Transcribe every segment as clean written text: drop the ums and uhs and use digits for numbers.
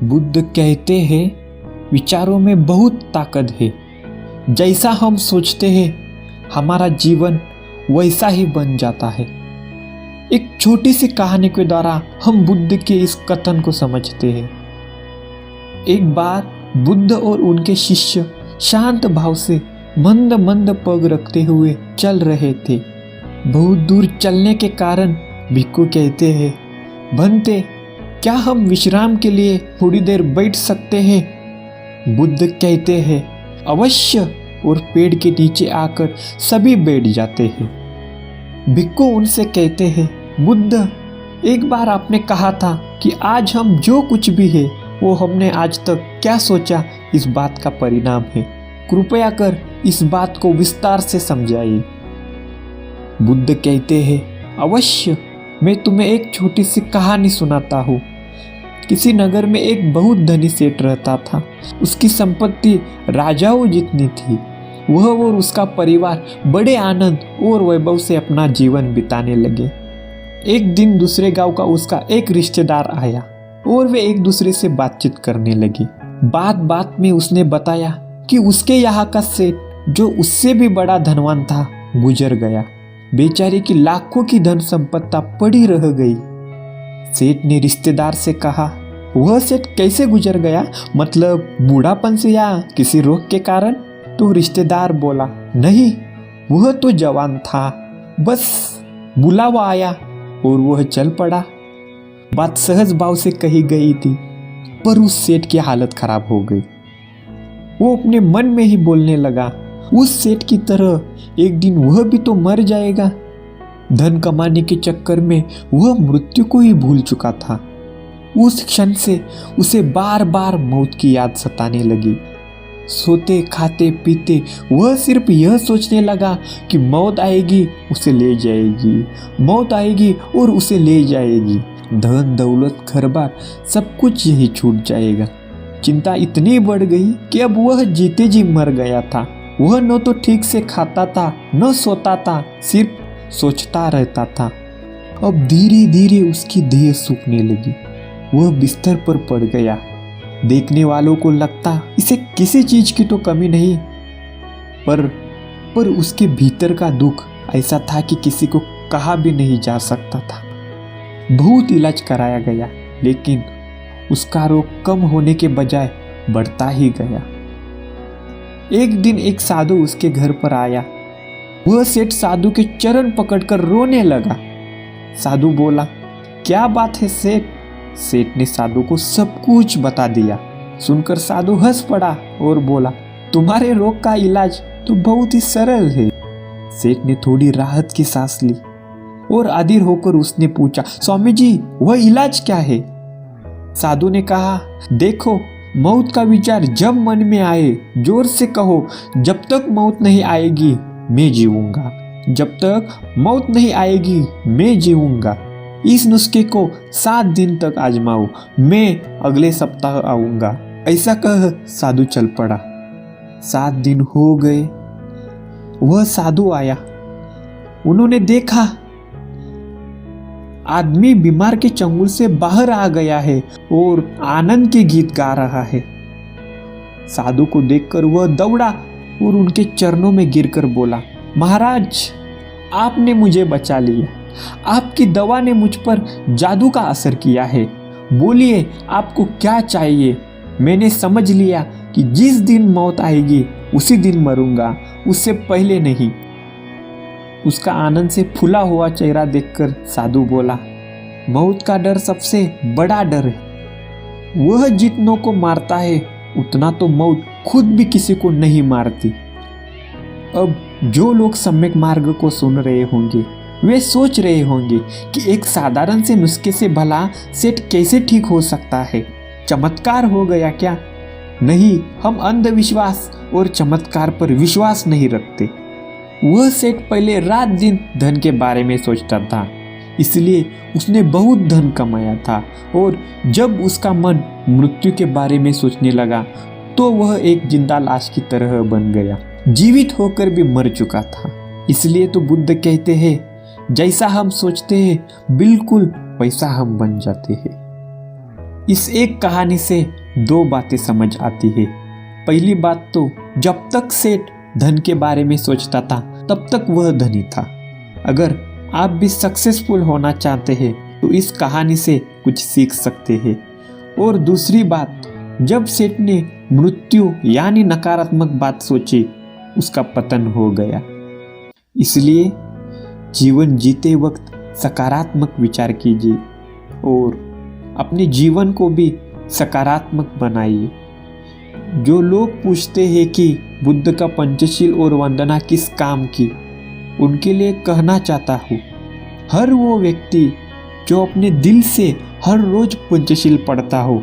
बुद्ध कहते हैं, विचारों में बहुत ताकत है। जैसा हम सोचते हैं हमारा जीवन वैसा ही बन जाता है। एक छोटी सी कहानी के द्वारा हम बुद्ध के इस कथन को समझते हैं। एक बार बुद्ध और उनके शिष्य शांत भाव से मंद मंद पग रखते हुए चल रहे थे। बहुत दूर चलने के कारण भिक्खु कहते हैं, भंते, क्या हम विश्राम के लिए थोड़ी देर बैठ सकते हैं? बुद्ध कहते हैं, अवश्य, और पेड़ के नीचे आकर सभी बैठ जाते हैं। भिक्खु उनसे कहते हैं, बुद्ध, एक बार आपने कहा था कि आज हम जो कुछ भी है वो हमने आज तक क्या सोचा इस बात का परिणाम है। कृपया कर इस बात को विस्तार से समझाइए। बुद्ध कहते हैं, अवश्य, मैं तुम्हें एक छोटी सी कहानी सुनाता हूँ। किसी नगर में एक बहुत धनी सेठ रहता था। उसकी संपत्ति राजाओं जितनी थी। वह और उसका परिवार बड़े आनंद और वैभव से अपना जीवन बिताने लगे। एक दिन दूसरे गांव का उसका एक रिश्तेदार आया और वे एक दूसरे से बातचीत करने लगे। बात बात में उसने बताया कि उसके यहाँ का सेठ, जो उससे भी बड़ा धनवान था, गुजर गया। बेचारे की लाखों की धन संपत्ति पड़ी रह गई। सेठ ने रिश्तेदार से कहा, वह सेठ कैसे गुजर गया? मतलब बूढ़ापन से या किसी रोग के कारण? तो रिश्तेदार बोला, नहीं, वह तो जवान था, बस बुलावा आया और वह चल पड़ा। बात सहज भाव से कही गई थी, पर उस सेठ की हालत खराब हो गई। वो अपने मन में ही बोलने लगा, उस सेठ की तरह एक दिन वह भी तो मर जाएगा। धन कमाने के चक्कर में वह मृत्यु को ही भूल चुका था। उस क्षण से उसे बार बार मौत की याद सताने लगी। सोते खाते पीते वह सिर्फ यह सोचने लगा कि मौत आएगी, उसे ले जाएगी, मौत आएगी और उसे ले जाएगी। धन दौलत घर बार सब कुछ यही छूट जाएगा। चिंता इतनी बढ़ गई कि अब वह जीते जी मर गया था। वह न तो ठीक से खाता था, न सोता था, सिर्फ सोचता रहता था। अब धीरे धीरे उसकी देह सूखने लगी। वह बिस्तर पर पड़ गया। देखने वालों को लगता इसे किसी चीज की तो कमी नहीं, पर उसके भीतर का दुख ऐसा था कि किसी को कहा भी नहीं जा सकता था। बहुत इलाज कराया गया, लेकिन उसका रोग कम होने के बजाय बढ़ता ही गया। एक दिन एक साधु उसके घर पर आया। वह सेठ साधु के चरण पकड़कर रोने लगा। साधु बोला, क्या बात है सेठ? सेठ ने साधु को सब कुछ बता दिया। सुनकर साधु हंस पड़ा और बोला, तुम्हारे रोग का इलाज तो बहुत ही सरल है। सेठ ने थोड़ी राहत की सांस ली और अधीर होकर उसने पूछा, स्वामी जी, वह इलाज क्या है? साधु ने कहा, देखो, मौत का विचार जब मन में आए, जोर से कहो, जब तक मौत नहीं आएगी मैं जीऊंगा, जब तक मौत नहीं आएगी मैं जीऊंगा। इस नुस्खे को 7 दिन तक आजमाओ, मैं अगले सप्ताह आऊंगा। ऐसा कह साधु चल पड़ा। 7 दिन हो गए। वह साधु आया। उन्होंने देखा आदमी बीमार के चंगुल से बाहर आ गया है और आनंद के गीत गा रहा है। साधु को देखकर वह दौड़ा और उनके चरणों में गिरकर बोला, महाराज, आपने मुझे बचा लिया। आपकी दवा ने मुझ पर जादू का असर किया है। बोलिए, आपको क्या चाहिए? मैंने समझ लिया कि जिस दिन मौत आएगी उसी दिन मरूंगा, उससे पहले नहीं। उसका आनंद से फूला हुआ चेहरा देखकर साधु बोला, मौत का डर सबसे बड़ा डर है। वह जितनों को मारता है उतना तो मौत खुद भी किसी को नहीं मारती। अब जो लोग सम्यक मार्ग को सुन रहे होंगे वे सोच रहे होंगे कि एक साधारण से नुस्खे से भला सेठ कैसे ठीक हो सकता है? चमत्कार हो गया क्या? नहीं, हम अंधविश्वास और चमत्कार पर विश्वास नहीं रखते। वह सेठ पहले रात दिन धन के बारे में सोचता था, इसलिए उसने बहुत धन कमाया था, और जब उसका मन मृत्यु के बारे में सोचने लगा तो वह एक जिंदा लाश की तरह बन गया। जीवित होकर भी मर चुका था। इसलिए तो बुद्ध कहते हैं, जैसा हम सोचते हैं बिल्कुल वैसा हम बन जाते हैं। इस एक कहानी से दो बातें समझ आती है। पहली बात तो जब तक सेठ धन के बारे में सोचता था तब तक वह धनी था। अगर आप भी सक्सेसफुल होना चाहते हैं तो इस कहानी से कुछ सीख सकते हैं। और दूसरी बात, जब सेठ ने मृत्यु यानी नकारात्मक बात सोची उसका पतन हो गया। इसलिए जीवन जीते वक्त सकारात्मक विचार कीजिए और अपने जीवन को भी सकारात्मक बनाइए। जो लोग पूछते हैं कि बुद्ध का पंचशील और वंदना किस काम की, उनके लिए कहना चाहता हूँ, हर वो व्यक्ति जो अपने दिल से हर रोज पंचशील पढ़ता हो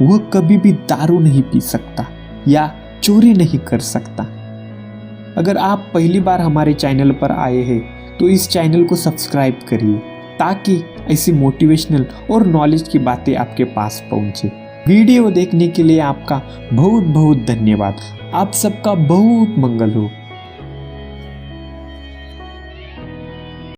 वह कभी भी दारू नहीं पी सकता या चोरी नहीं कर सकता। अगर आप पहली बार हमारे चैनल पर आए हैं तो इस चैनल को सब्सक्राइब करिए ताकि ऐसी मोटिवेशनल और नॉलेज की बातें आपके पास पहुंचे। वीडियो देखने के लिए आपका बहुत बहुत धन्यवाद। आप सबका बहुत मंगल हो।